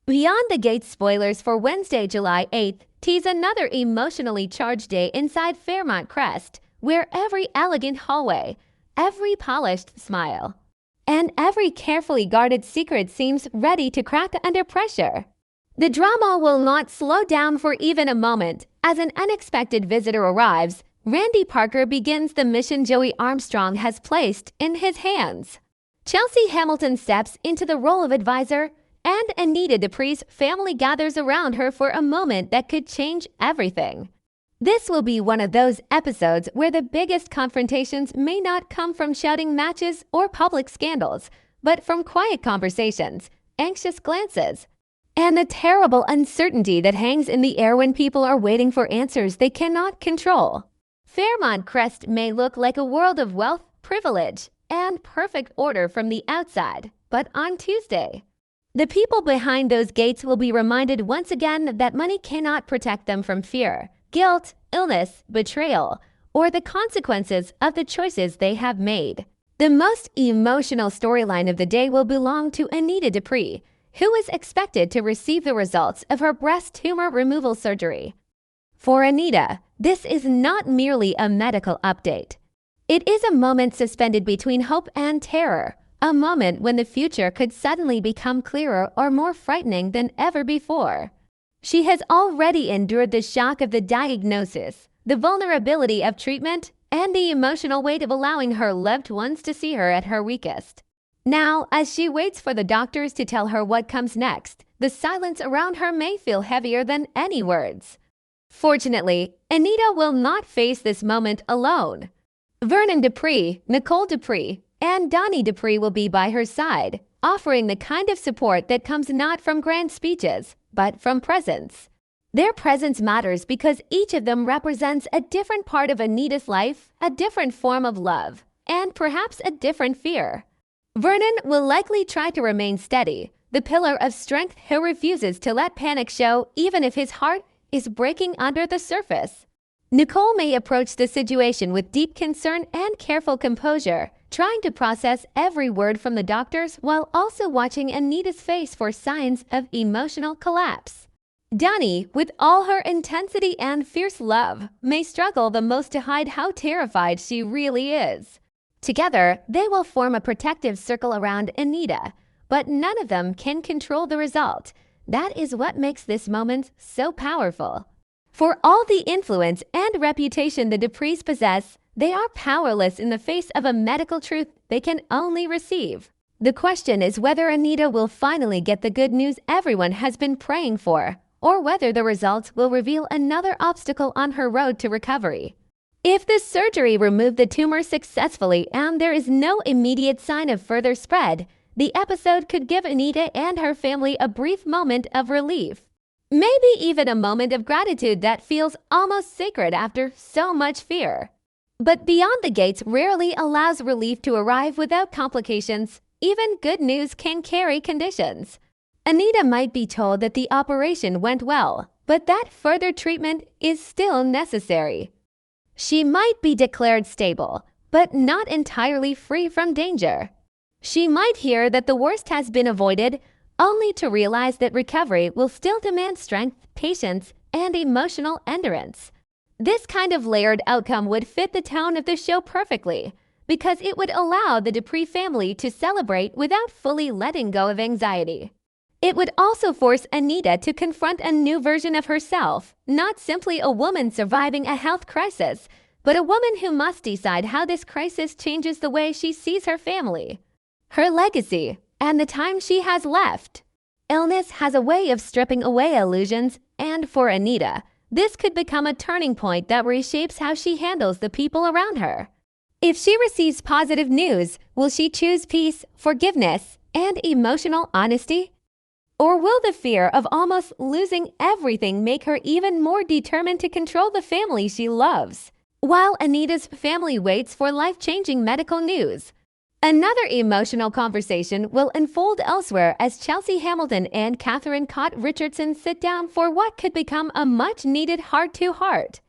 Beyond the Gates spoilers for Wednesday, July 8th tease another emotionally charged day inside Fairmont Crest, where every elegant hallway, every polished smile, and every carefully guarded secret seems ready to crack under pressure. The drama will not slow down for even a moment. As an unexpected visitor arrives, Randy Parker begins the mission Joey Armstrong has placed in his hands. Chelsea Hamilton steps into the role of advisor, and Anita Dupree's family gathers around her for a moment that could change everything. This will be one of those episodes where the biggest confrontations may not come from shouting matches or public scandals, but from quiet conversations, anxious glances, and the terrible uncertainty that hangs in the air when people are waiting for answers they cannot control. Fairmont Crest may look like a world of wealth, privilege, and perfect order from the outside, but on Tuesday, the people behind those gates will be reminded once again that money cannot protect them from fear, guilt, illness, betrayal, or the consequences of the choices they have made. The most emotional storyline of the day will belong to Anita Dupree, who is expected to receive the results of her breast tumor removal surgery. For Anita, this is not merely a medical update. It is a moment suspended between hope and terror, a moment when the future could suddenly become clearer or more frightening than ever before. She has already endured the shock of the diagnosis, the vulnerability of treatment, and the emotional weight of allowing her loved ones to see her at her weakest. Now, as she waits for the doctors to tell her what comes next, the silence around her may feel heavier than any words. Fortunately, Anita will not face this moment alone. Vernon Dupree, Nicole Dupree, and Donnie Dupree will be by her side, offering the kind of support that comes not from grand speeches, but from presence. Their presence matters because each of them represents a different part of Anita's life, a different form of love, and perhaps a different fear. Vernon will likely try to remain steady, the pillar of strength who refuses to let panic show even if his heart is breaking under the surface. Nicole may approach the situation with deep concern and careful composure, trying to process every word from the doctors while also watching Anita's face for signs of emotional collapse. Donnie, with all her intensity and fierce love, may struggle the most to hide how terrified she really is. Together, they will form a protective circle around Anita, but none of them can control the result. That is what makes this moment so powerful. For all the influence and reputation the Duprees possess, they are powerless in the face of a medical truth they can only receive. The question is whether Anita will finally get the good news everyone has been praying for, or whether the results will reveal another obstacle on her road to recovery. If the surgery removed the tumor successfully and there is no immediate sign of further spread, the episode could give Anita and her family a brief moment of relief. Maybe even a moment of gratitude that feels almost sacred after so much fear. But Beyond the Gates rarely allows relief to arrive without complications. Even good news can carry conditions. Anita might be told that the operation went well, but that further treatment is still necessary. She might be declared stable, but not entirely free from danger. She might hear that the worst has been avoided, only to realize that recovery will still demand strength, patience, and emotional endurance. This kind of layered outcome would fit the tone of the show perfectly, because it would allow the Dupree family to celebrate without fully letting go of anxiety. It would also force Anita to confront a new version of herself, not simply a woman surviving a health crisis, but a woman who must decide how this crisis changes the way she sees her family, her legacy, and the time she has left. Illness has a way of stripping away illusions, and for Anita, this could become a turning point that reshapes how she handles the people around her. If she receives positive news, will she choose peace, forgiveness, and emotional honesty? Or will the fear of almost losing everything make her even more determined to control the family she loves? While Anita's family waits for life-changing medical news, another emotional conversation will unfold elsewhere as Chelsea Hamilton and Catherine Cott Richardson sit down for what could become a much-needed heart-to-heart.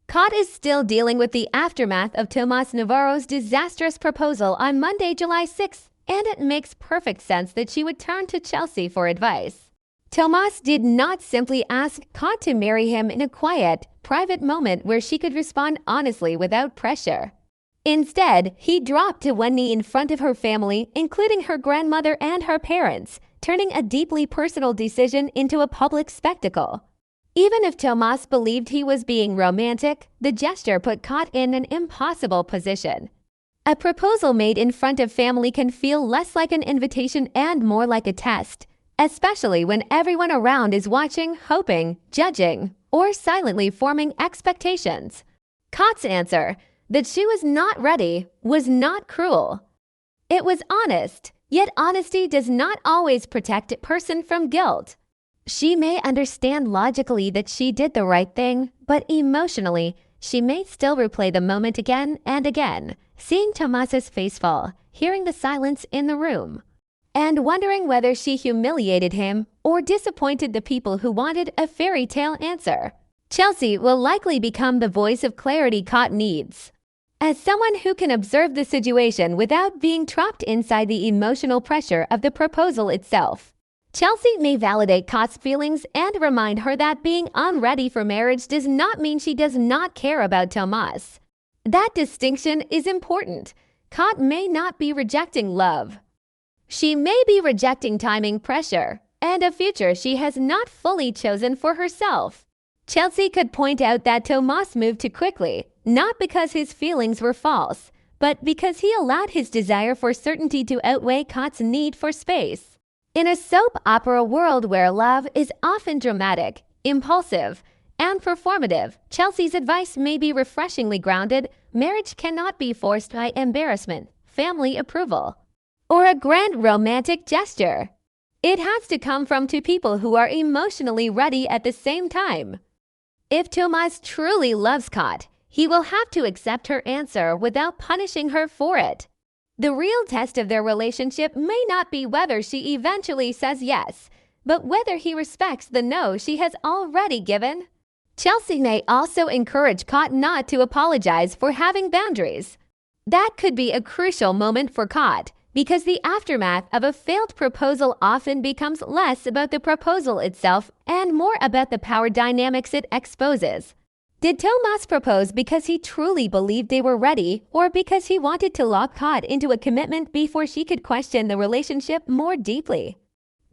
Cott is still dealing with the aftermath of Tomas Navarro's disastrous proposal on Monday, July 6th, and it makes perfect sense that she would turn to Chelsea for advice. Tomas did not simply ask Kat to marry him in a quiet, private moment where she could respond honestly without pressure. Instead, he dropped to one knee in front of her family, including her grandmother and her parents, turning a deeply personal decision into a public spectacle. Even if Tomas believed he was being romantic, the gesture put Kat in an impossible position. A proposal made in front of family can feel less like an invitation and more like a test, especially when everyone around is watching, hoping, judging, or silently forming expectations. Kat's answer, that she was not ready, was not cruel. It was honest, yet honesty does not always protect a person from guilt. She may understand logically that she did the right thing, but emotionally, she may still replay the moment again and again, seeing Tomas's face fall, hearing the silence in the room, and wondering whether she humiliated him or disappointed the people who wanted a fairy tale answer. Chelsea will likely become the voice of clarity Kat needs. As someone who can observe the situation without being trapped inside the emotional pressure of the proposal itself, Chelsea may validate Kat's feelings and remind her that being unready for marriage does not mean she does not care about Tomas. That distinction is important. Kat may not be rejecting love. She may be rejecting timing pressure and a future she has not fully chosen for herself. Chelsea could point out that Tomas moved too quickly, not because his feelings were false, but because he allowed his desire for certainty to outweigh Kat's need for space. In a soap opera world where love is often dramatic, impulsive, and performative, Chelsea's advice may be refreshingly grounded. Marriage cannot be forced by embarrassment, family approval, or a grand romantic gesture. It has to come from two people who are emotionally ready at the same time. If Tomas truly loves Kat, he will have to accept her answer without punishing her for it. The real test of their relationship may not be whether she eventually says yes, but whether he respects the no she has already given. Chelsea may also encourage Kat not to apologize for having boundaries. That could be a crucial moment for Kat, because the aftermath of a failed proposal often becomes less about the proposal itself and more about the power dynamics it exposes. Did Tomas propose because he truly believed they were ready, or because he wanted to lock Kat into a commitment before she could question the relationship more deeply?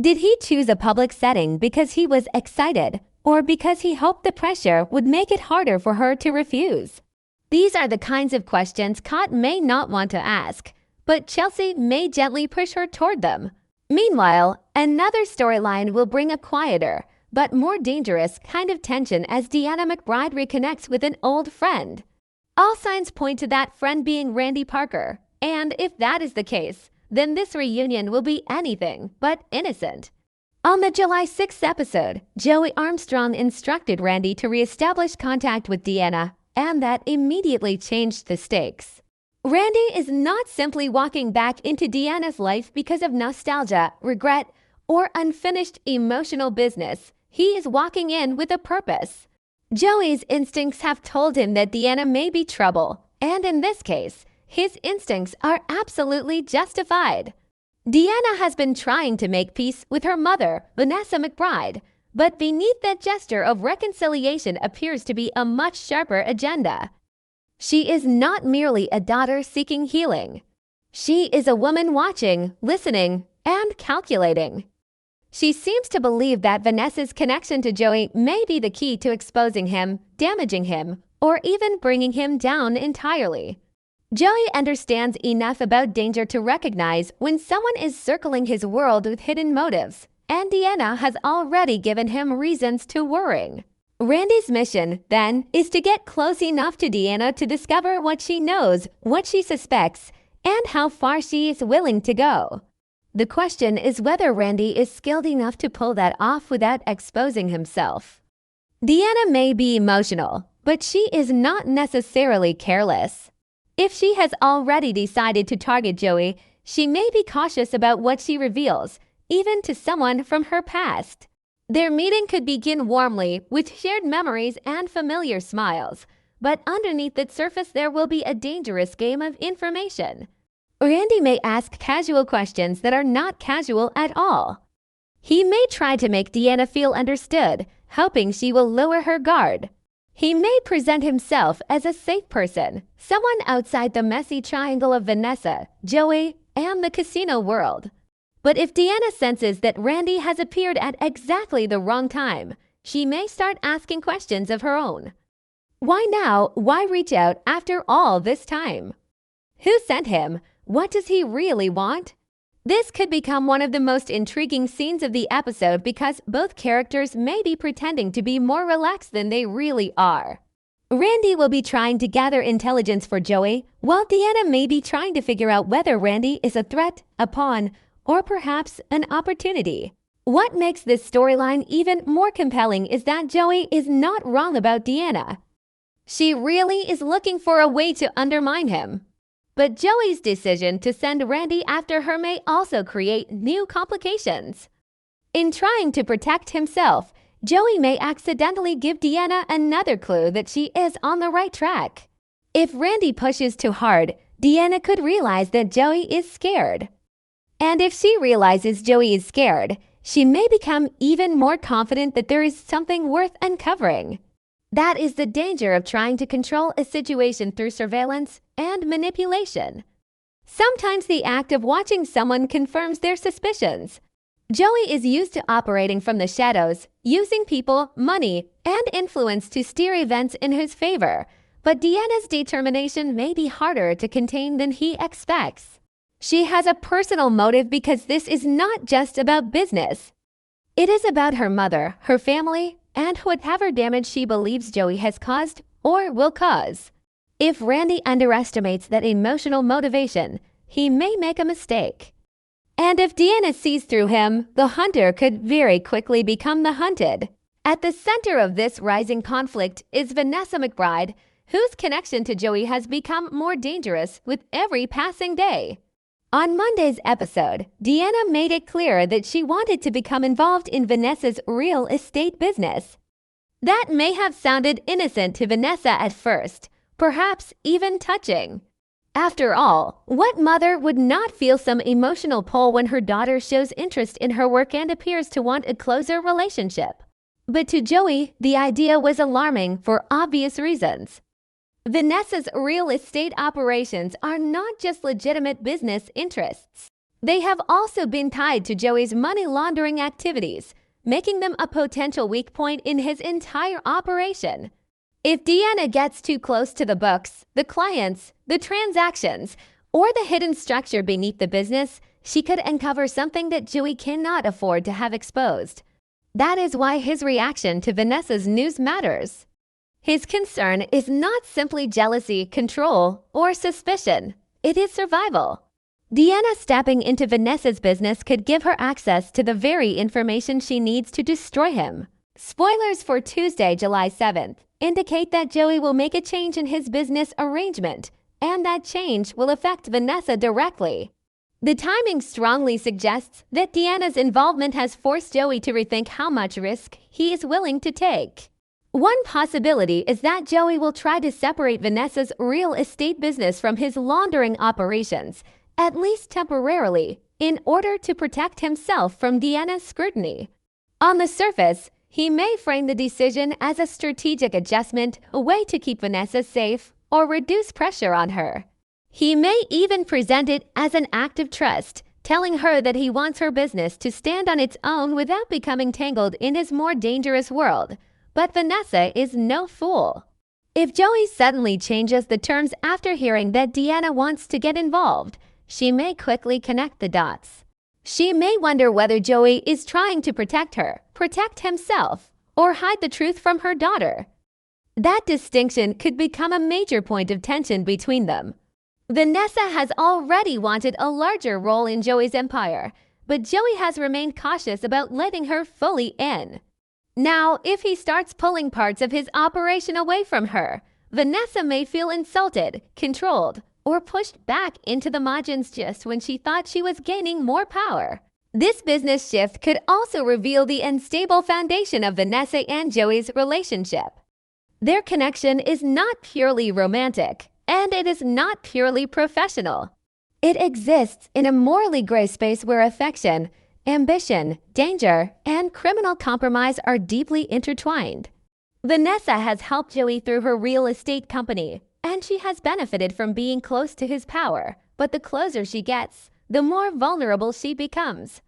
Did he choose a public setting because he was excited, or because he hoped the pressure would make it harder for her to refuse? These are the kinds of questions Kat may not want to ask, but Chelsea may gently push her toward them. Meanwhile, another storyline will bring a quieter, but more dangerous kind of tension as Deanna McBride reconnects with an old friend. All signs point to that friend being Randy Parker, and if that is the case, then this reunion will be anything but innocent. On the July 6th episode, Joey Armstrong instructed Randy to reestablish contact with Deanna, and that immediately changed the stakes. Randy is not simply walking back into Deanna's life because of nostalgia, regret, or unfinished emotional business. He is walking in with a purpose. Joey's instincts have told him that Deanna may be trouble, and in this case, his instincts are absolutely justified. Deanna has been trying to make peace with her mother, Vanessa McBride, but beneath that gesture of reconciliation appears to be a much sharper agenda. She is not merely a daughter seeking healing. She is a woman watching, listening, and calculating. She seems to believe that Vanessa's connection to Joey may be the key to exposing him, damaging him, or even bringing him down entirely. Joey understands enough about danger to recognize when someone is circling his world with hidden motives, and Deanna has already given him reasons to worry. Randy's mission, then, is to get close enough to Deanna to discover what she knows, what she suspects, and how far she is willing to go. The question is whether Randy is skilled enough to pull that off without exposing himself. Deanna may be emotional, but she is not necessarily careless. If she has already decided to target Joey, she may be cautious about what she reveals, even to someone from her past. Their meeting could begin warmly with shared memories and familiar smiles, but underneath the surface there will be a dangerous game of information. Randy may ask casual questions that are not casual at all. He may try to make Deanna feel understood, hoping she will lower her guard. He may present himself as a safe person, someone outside the messy triangle of Vanessa, Joey, and the casino world. But if Deanna senses that Randy has appeared at exactly the wrong time, she may start asking questions of her own. Why now? Why reach out after all this time? Who sent him? What does he really want? This could become one of the most intriguing scenes of the episode because both characters may be pretending to be more relaxed than they really are. Randy will be trying to gather intelligence for Joey, while Deanna may be trying to figure out whether Randy is a threat, a pawn, or perhaps an opportunity. What makes this storyline even more compelling is that Joey is not wrong about Deanna. She really is looking for a way to undermine him. But Joey's decision to send Randy after her may also create new complications. In trying to protect himself, Joey may accidentally give Deanna another clue that she is on the right track. If Randy pushes too hard, Deanna could realize that Joey is scared. And if she realizes Joey is scared, she may become even more confident that there is something worth uncovering. That is the danger of trying to control a situation through surveillance and manipulation. Sometimes the act of watching someone confirms their suspicions. Joey is used to operating from the shadows, using people, money, and influence to steer events in his favor. But Deanna's determination may be harder to contain than he expects. She has a personal motive because this is not just about business. It is about her mother, her family, and whatever damage she believes Joey has caused or will cause. If Randy underestimates that emotional motivation, he may make a mistake. And if Deanna sees through him, the hunter could very quickly become the hunted. At the center of this rising conflict is Vanessa McBride, whose connection to Joey has become more dangerous with every passing day. On Monday's episode, Deanna made it clear that she wanted to become involved in Vanessa's real estate business. That may have sounded innocent to Vanessa at first, perhaps even touching. After all, what mother would not feel some emotional pull when her daughter shows interest in her work and appears to want a closer relationship? But to Joey, the idea was alarming for obvious reasons. Vanessa's real estate operations are not just legitimate business interests. They have also been tied to Joey's money laundering activities, making them a potential weak point in his entire operation. If Deanna gets too close to the books, the clients, the transactions, or the hidden structure beneath the business, she could uncover something that Joey cannot afford to have exposed. That is why his reaction to Vanessa's news matters. His concern is not simply jealousy, control, or suspicion. It is survival. Deanna stepping into Vanessa's business could give her access to the very information she needs to destroy him. Spoilers for Tuesday, July 7th, indicate that Joey will make a change in his business arrangement, and that change will affect Vanessa directly. The timing strongly suggests that Deanna's involvement has forced Joey to rethink how much risk he is willing to take. One possibility is that Joey will try to separate Vanessa's real estate business from his laundering operations, at least temporarily, in order to protect himself from Deanna's scrutiny. On the surface, he may frame the decision as a strategic adjustment, a way to keep Vanessa safe or reduce pressure on her. He may even present it as an act of trust, telling her that he wants her business to stand on its own without becoming tangled in his more dangerous world. But Vanessa is no fool. If Joey suddenly changes the terms after hearing that Deanna wants to get involved, she may quickly connect the dots. She may wonder whether Joey is trying to protect her, protect himself, or hide the truth from her daughter. That distinction could become a major point of tension between them. Vanessa has already wanted a larger role in Joey's empire, but Joey has remained cautious about letting her fully in. Now, if he starts pulling parts of his operation away from her, Vanessa may feel insulted, controlled, or pushed back into the margins just when she thought she was gaining more power. This business shift could also reveal the unstable foundation of Vanessa and Joey's relationship. Their connection is not purely romantic, and it is not purely professional. It exists in a morally gray space where affection ambition, danger, and criminal compromise are deeply intertwined. Vanessa has helped Joey through her real estate company, and she has benefited from being close to his power. But the closer she gets, the more vulnerable she becomes.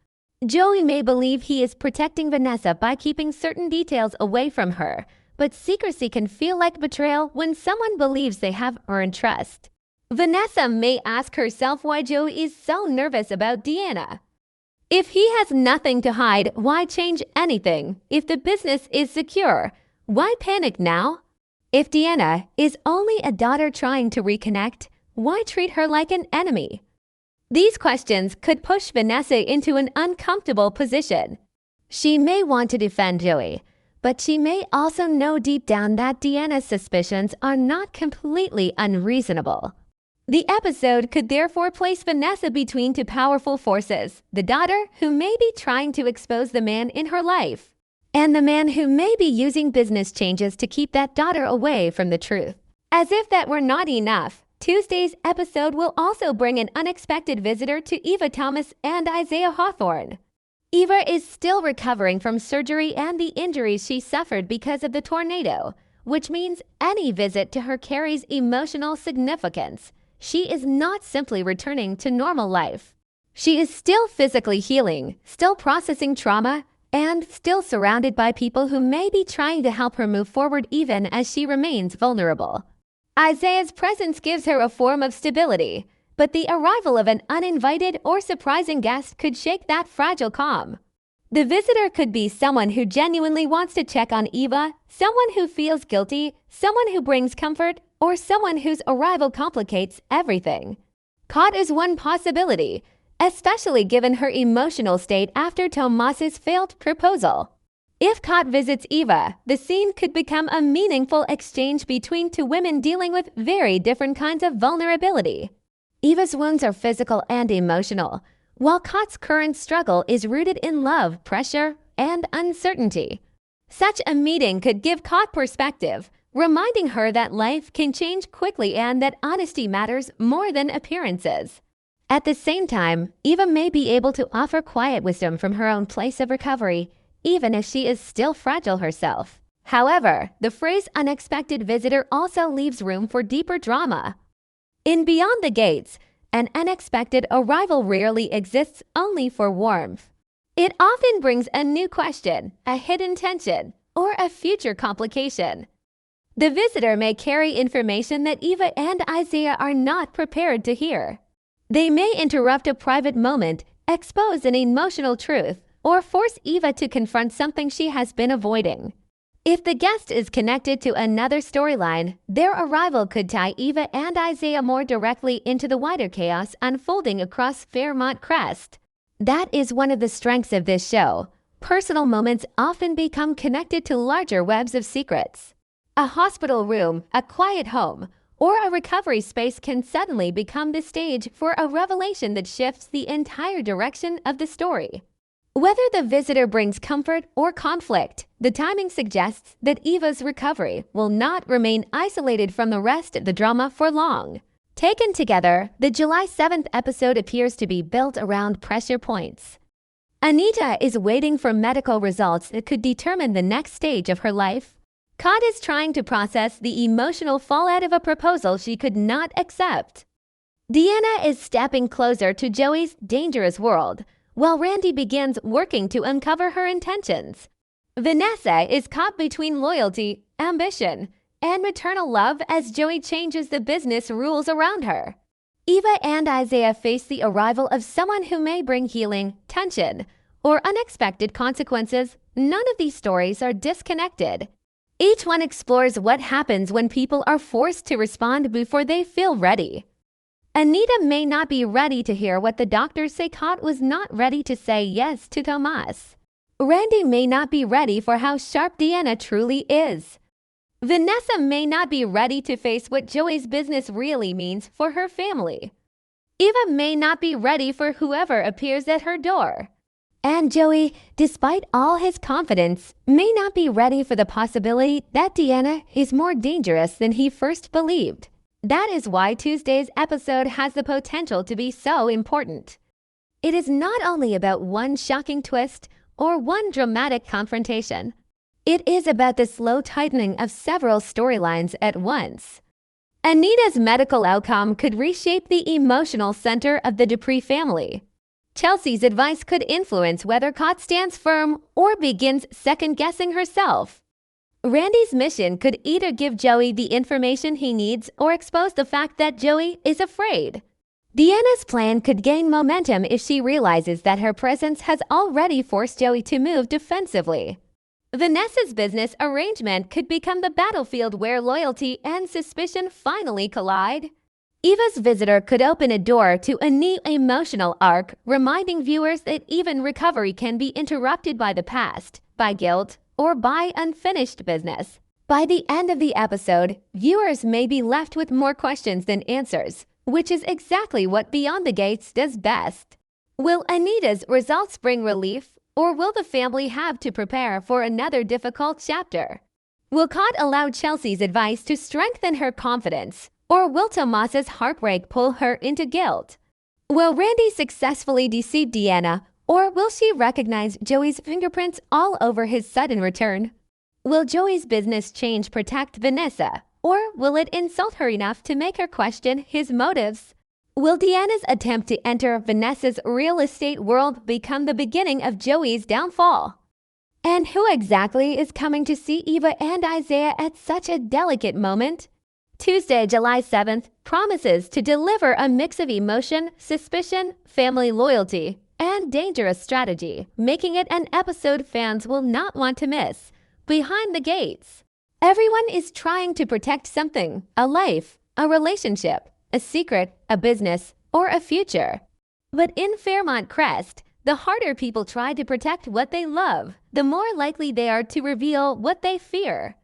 Joey may believe he is protecting Vanessa by keeping certain details away from her, but secrecy can feel like betrayal when someone believes they have earned trust. Vanessa may ask herself why Joey is so nervous about Deanna. If he has nothing to hide, why change anything? If the business is secure, why panic now? If Deanna is only a daughter trying to reconnect, why treat her like an enemy? These questions could push Vanessa into an uncomfortable position. She may want to defend Joey, but she may also know deep down that Deanna's suspicions are not completely unreasonable. The episode could therefore place Vanessa between two powerful forces: the daughter who may be trying to expose the man in her life, and the man who may be using business changes to keep that daughter away from the truth. As if that were not enough, Tuesday's episode will also bring an unexpected visitor to Eva Thomas and Isaiah Hawthorne. Eva is still recovering from surgery and the injuries she suffered because of the tornado, which means any visit to her carries emotional significance. She is not simply returning to normal life. She is still physically healing, still processing trauma, and still surrounded by people who may be trying to help her move forward even as she remains vulnerable. Isaiah's presence gives her a form of stability, but the arrival of an uninvited or surprising guest could shake that fragile calm. The visitor could be someone who genuinely wants to check on Eva, someone who feels guilty, someone who brings comfort, or someone whose arrival complicates everything. Caught is one possibility, especially given her emotional state after Tomas's failed proposal. If Kat visits Eva, the scene could become a meaningful exchange between two women dealing with very different kinds of vulnerability. Eva's wounds are physical and emotional, while Kat's current struggle is rooted in love, pressure, and uncertainty. Such a meeting could give Kat perspective, reminding her that life can change quickly and that honesty matters more than appearances. At the same time, Eva may be able to offer quiet wisdom from her own place of recovery, even if she is still fragile herself. However, the phrase unexpected visitor also leaves room for deeper drama. In Beyond the Gates, an unexpected arrival rarely exists only for warmth. It often brings a new question, a hidden tension, or a future complication. The visitor may carry information that Eva and Isaiah are not prepared to hear. They may interrupt a private moment, expose an emotional truth, or force Eva to confront something she has been avoiding. If the guest is connected to another storyline, their arrival could tie Eva and Isaiah more directly into the wider chaos unfolding across Fairmont Crest. That is one of the strengths of this show. Personal moments often become connected to larger webs of secrets. A hospital room, a quiet home, or a recovery space can suddenly become the stage for a revelation that shifts the entire direction of the story. Whether the visitor brings comfort or conflict, the timing suggests that Eva's recovery will not remain isolated from the rest of the drama for long. Taken together, the July 7th episode appears to be built around pressure points. Anita is waiting for medical results that could determine the next stage of her life. Kat is trying to process the emotional fallout of a proposal she could not accept. Deanna is stepping closer to Joey's dangerous world, while Randy begins working to uncover her intentions. Vanessa is caught between loyalty, ambition, and maternal love as Joey changes the business rules around her. Eva and Isaiah face the arrival of someone who may bring healing, tension, or unexpected consequences. None of these stories are disconnected. Each one explores what happens when people are forced to respond before they feel ready. Anita may not be ready to hear what the doctors say. Kat was not ready to say yes to Tomas. Randy may not be ready for how sharp Deanna truly is. Vanessa may not be ready to face what Joey's business really means for her family. Eva may not be ready for whoever appears at her door. And Joey, despite all his confidence, may not be ready for the possibility that Deanna is more dangerous than he first believed. That is why Tuesday's episode has the potential to be so important. It is not only about one shocking twist or one dramatic confrontation. It is about the slow tightening of several storylines at once. Anita's medical outcome could reshape the emotional center of the Dupree family. Chelsea's advice could influence whether Cott stands firm or begins second-guessing herself. Randy's mission could either give Joey the information he needs or expose the fact that Joey is afraid. Deanna's plan could gain momentum if she realizes that her presence has already forced Joey to move defensively. Vanessa's business arrangement could become the battlefield where loyalty and suspicion finally collide. Eva's visitor could open a door to a new emotional arc, reminding viewers that even recovery can be interrupted by the past, by guilt, or by unfinished business. By the end of the episode, viewers may be left with more questions than answers, which is exactly what Beyond the Gates does best. Will Anita's results bring relief, or will the family have to prepare for another difficult chapter? Will Cott allow Chelsea's advice to strengthen her confidence, or will Tomas's heartbreak pull her into guilt? Will Randy successfully deceive Deanna, or will she recognize Joey's fingerprints all over his sudden return? Will Joey's business change protect Vanessa, or will it insult her enough to make her question his motives? Will Deanna's attempt to enter Vanessa's real estate world become the beginning of Joey's downfall? And who exactly is coming to see Eva and Isaiah at such a delicate moment? Tuesday, July 7th, promises to deliver a mix of emotion, suspicion, family loyalty, and dangerous strategy, making it an episode fans will not want to miss. Behind the Gates. Everyone is trying to protect something, a life, a relationship, a secret, a business, or a future. But in Fairmont Crest, the harder people try to protect what they love, the more likely they are to reveal what they fear.